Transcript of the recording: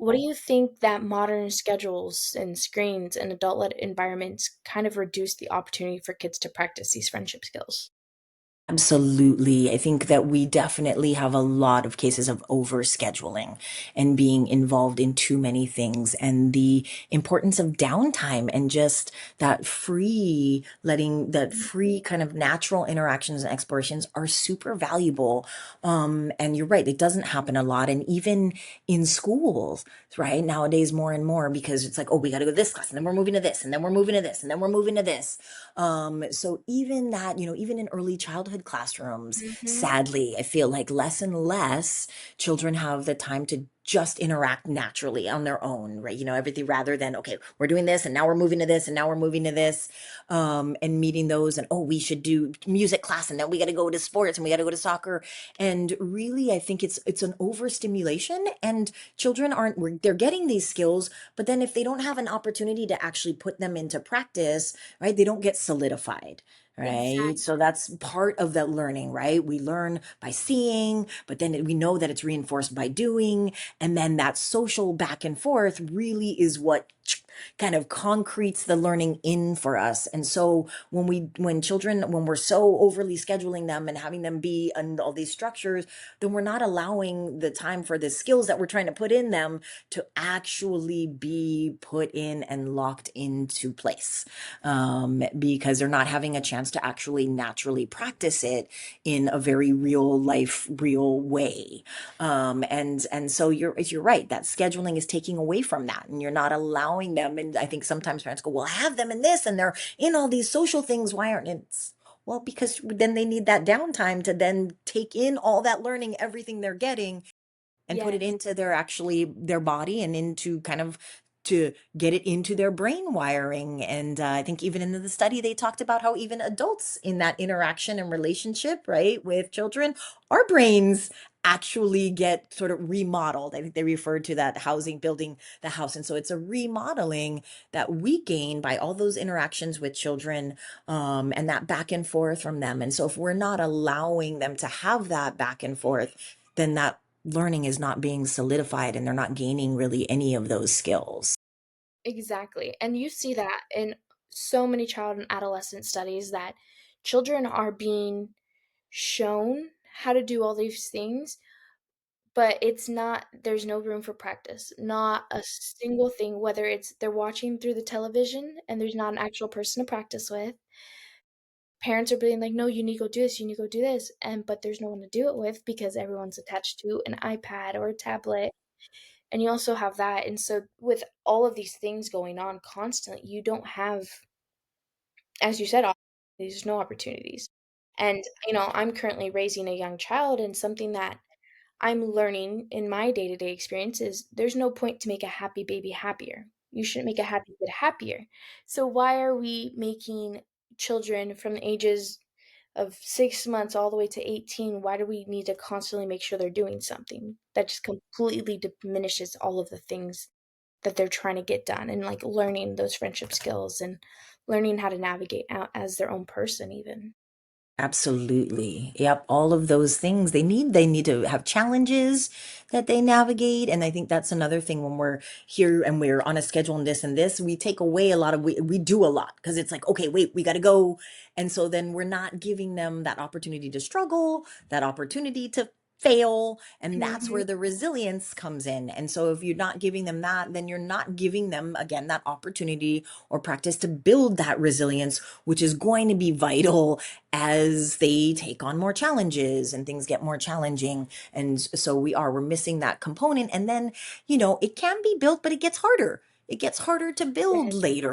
What do you think that modern schedules and screens and adult-led environments kind of reduce the opportunity for kids to practice these friendship skills? Absolutely. I think that we definitely have a lot of cases of overscheduling and being involved in too many things, and the importance of downtime and just that free kind of natural interactions and explorations are super valuable. And you're right, it doesn't happen a lot. And even in schools, right? Nowadays, more and more, because it's like, oh, we got to go to this class, and then we're moving to this, and then we're moving to this, and then we're moving to this. So even that, even in early childhood classrooms, Mhm. sadly, I feel like less and less children have the time to just interact naturally on their own, right? Everything rather than, okay, we're doing this and now we're moving to this and now we're moving to this, and meeting those and, oh, we should do music class and then we got to go to sports and we got to go to soccer. And really, I think it's an overstimulation, and children they're getting these skills, but then if they don't have an opportunity to actually put them into practice, right? They don't get solidified, right? So Exactly. that's part of that learning, right? We learn by seeing, but then we know that it's reinforced by doing. And then that social back and forth really is what kind of concretes the learning in for us. And so when we're so overly scheduling them and having them be in all these structures, then we're not allowing the time for the skills that we're trying to put in them to actually be put in and locked into place, because they're not having a chance to actually naturally practice it in a very real life, real way. And so you're right. That scheduling is taking away from that, and you're not allowing them. And I think sometimes parents go, "Well, I have them in this, and they're in all these social things. Why aren't it?" Well, because then they need that downtime to then take in all that learning, everything they're getting, and put it Yes. into their body and into kind of to get it into their brain wiring. And I think even in the study, they talked about how even adults in that interaction and relationship, right, with children, our brains actually get sort of remodeled. I think they referred to that housing, building the house. And so it's a remodeling that we gain by all those interactions with children, and that back and forth from them. And so if we're not allowing them to have that back and forth, then that learning is not being solidified and they're not gaining really any of those skills. Exactly, and you see that in so many child and adolescent studies that children are being shown how to do all these things, but there's no room for practice. Not a single thing, whether it's they're watching through the television and there's not an actual person to practice with. Parents are being like, "No, you need to go do this, you need to go do this," but there's no one to do it with because everyone's attached to an iPad or a tablet, and you also have that, and so with all of these things going on constantly, you don't have, as you said, there's no opportunities. And, I'm currently raising a young child, and something that I'm learning in my day-to-day experience is there's no point to make a happy baby happier. You shouldn't make a happy kid happier. So why are we making children from the ages of 6 months all the way to 18, why do we need to constantly make sure they're doing something? That just completely diminishes all of the things that they're trying to get done, and, like, learning those friendship skills and learning how to navigate out as their own person even. Absolutely. Yep. All of those things they need to have challenges that they navigate. And I think that's another thing when we're here and we're on a schedule and this, we take away a lot of, we do a lot because it's like, okay, wait, we got to go. And so then we're not giving them that opportunity to struggle, that opportunity to fail. And that's Mhm. where the resilience comes in. And so if you're not giving them that, then you're not giving them, again, that opportunity or practice to build that resilience, which is going to be vital as they take on more challenges and things get more challenging. And so we're missing that component. And then, it can be built, but it gets harder. It gets harder to build Yes. later.